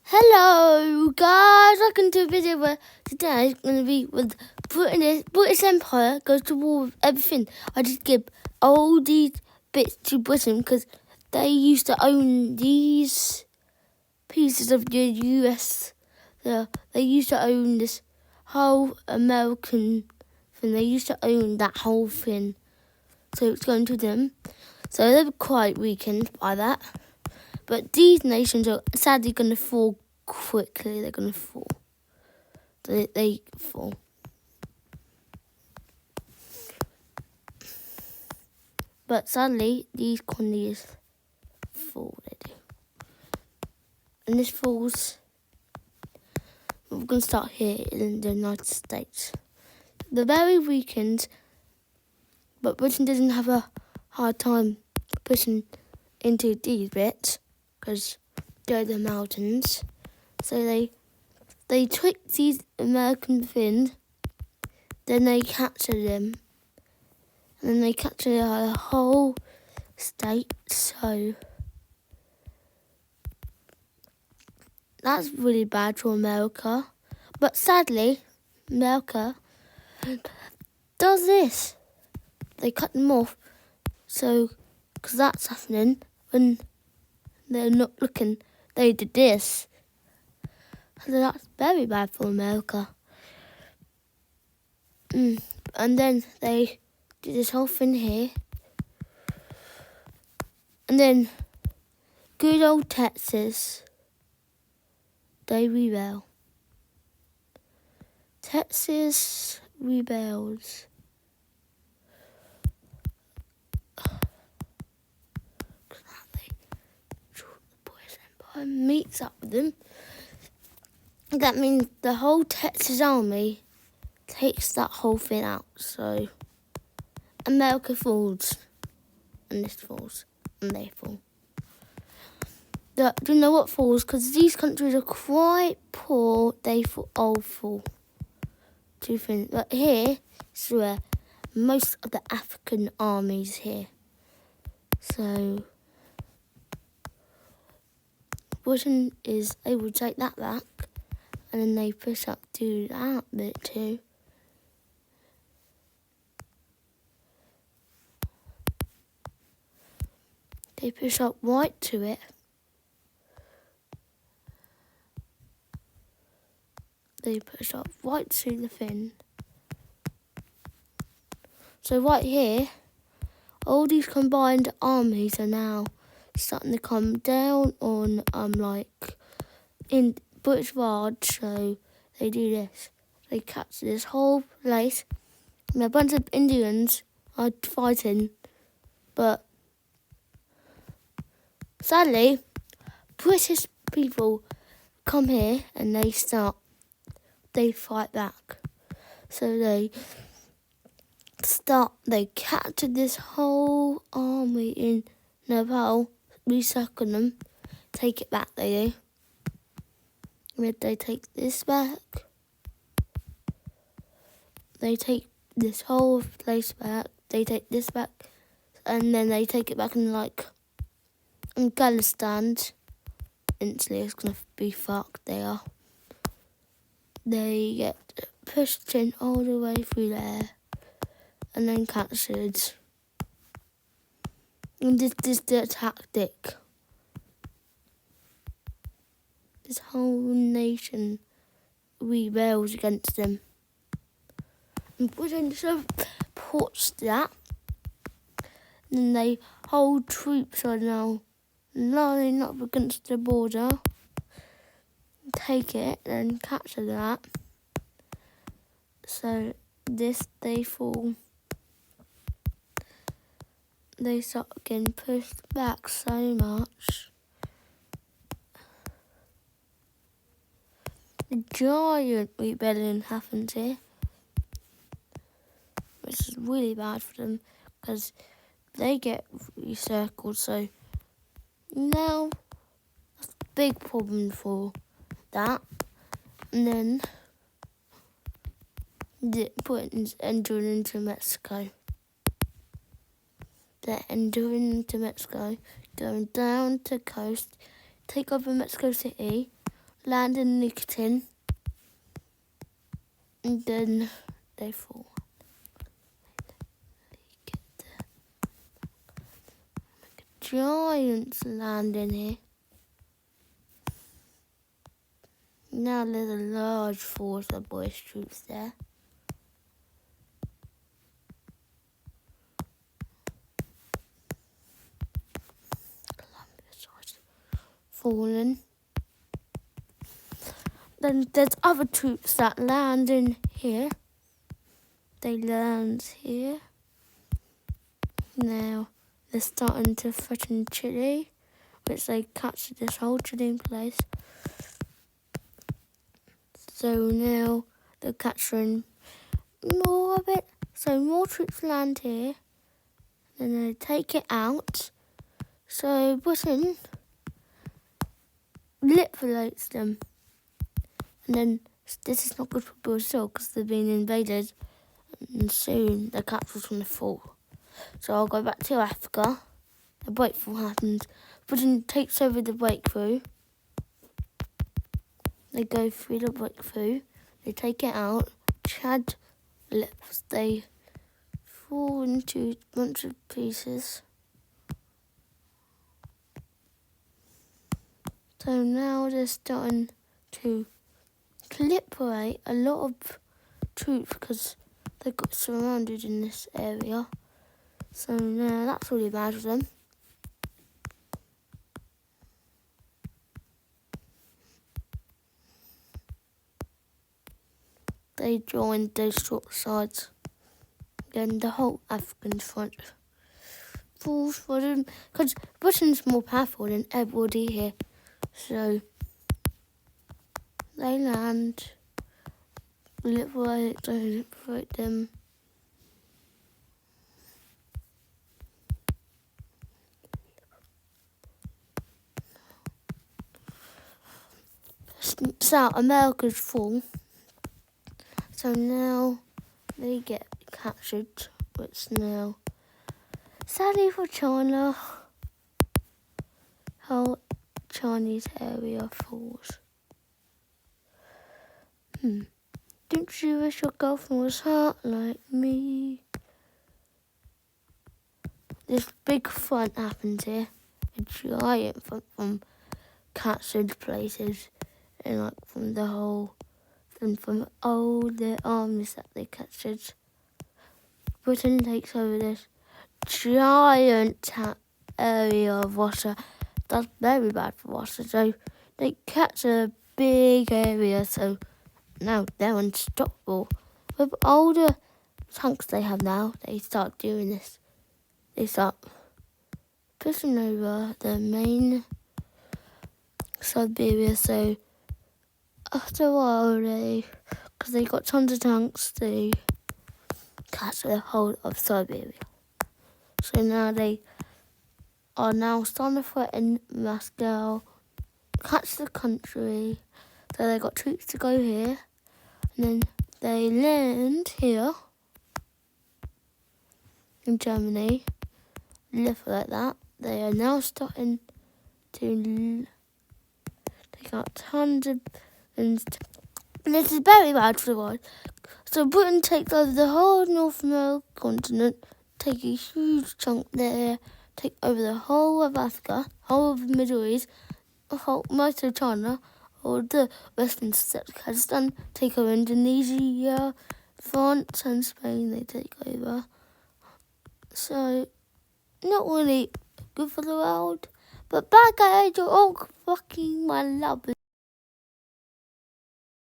Hello guys, welcome to a video where today is going to be with British Empire goes to war with everything. I just give all these bits to Britain because they used to own these pieces of the US. They used to own this whole American thing. They used to own that whole thing. So it's going to them. So they were quite weakened by that. But these nations are sadly going to fall quickly. They're going to fall. They fall. But sadly, these colonies fall. They do. And this falls. We're going to start here in the United States. They're very weakened. But Britain doesn't have a hard time pushing into these bits. Because they're the mountains. So they trick these American things, then they capture them. And then they capture the whole state, so that's really bad for America. But sadly, America does this. They cut them off, so, because that's happening when they're not looking, they did this. So that's very bad for America. And then they did this whole thing here. And then good old Texas, they rebel. Texas rebels. Meets up with them. That means the whole Texas army takes that whole thing out. So America falls, and this falls, and they fall. Do you know what falls? Because these countries are quite poor. They all fall. Two things. But here is where most of the African armies here. So Britain is able to take that back, and then they push up to that bit too. They push up right to it. They push up right to the fin. So right here, all these combined armies are now starting to come down on in British Raj. So they do this. They capture this whole place, and a bunch of Indians are fighting, but sadly, British people come here and they fight back. So they capture this whole army in Nepal, recircle them, take it back, they do. And they take this back. They take this whole place back. They take this back, and then they take it back in Afghanistan. Instantly, it's gonna be fucked. They get pushed in all the way through there, and then captured. And this is the tactic. This whole nation rebels against them. And Britain supports that. And then they hold troops are now lining up against the border. Take it and capture that. So they fall. They start getting pushed back so much. A giant rebellion happens here, which is really bad for them because they get recircled. So now that's a big problem for that. And then Britain's entering into Mexico. They're entering into Mexico, going down to the coast, take over Mexico City, land in nicotine, and then they fall. Giants land in here. Now there's a large force of British troops there. Columbus was fallen. Then there's other troops that land in here. They land here. Now they're starting to threaten Chile, which they captured this whole Chilean place. So now they're capturing more of it. So more troops land here. Then they take it out. So Britain liberates them. And then this is not good for Brazil because they're being invaded. And soon the capital's going to fall. So I'll go back to Africa. A breakthrough happens. Britain takes over the breakthrough. They go through the breakthrough. They take it out. Chad lips. They fall into a bunch of pieces. So now they're starting to liberate a lot of troops because they got surrounded in this area. So now that's really bad for them. They joined those short sides. Then the whole African front falls for them because Britain's more powerful than everybody here. So they land, liberate them. South America's full. So now they get captured, but now, sadly for China, whole Chinese area falls. Don't you wish your girlfriend was hot like me? This big front happens here. A giant front from captured places and like from the whole and from all the armies that they captured. Britain takes over this giant area of Russia. That's very bad for Russia. So they capture a big area, so now they're unstoppable. With all the tanks they have now, they start doing this. They start pushing over the main Siberia, so after a while, because they got tons of tanks, they capture the whole of Siberia. So now they are now starting to threaten Moscow, catch the country. So they got troops to go here, and then they land here in Germany, live like that. They are now starting to take out tons of. And this is very bad for the world. So Britain takes over the whole North American continent, take a huge chunk there, take over the whole of Africa, whole of the Middle East, most of China, all the Western steppes, Kazakhstan, take over Indonesia, France and Spain they take over. So, not really good for the world, but bad guys are all fucking my lovers.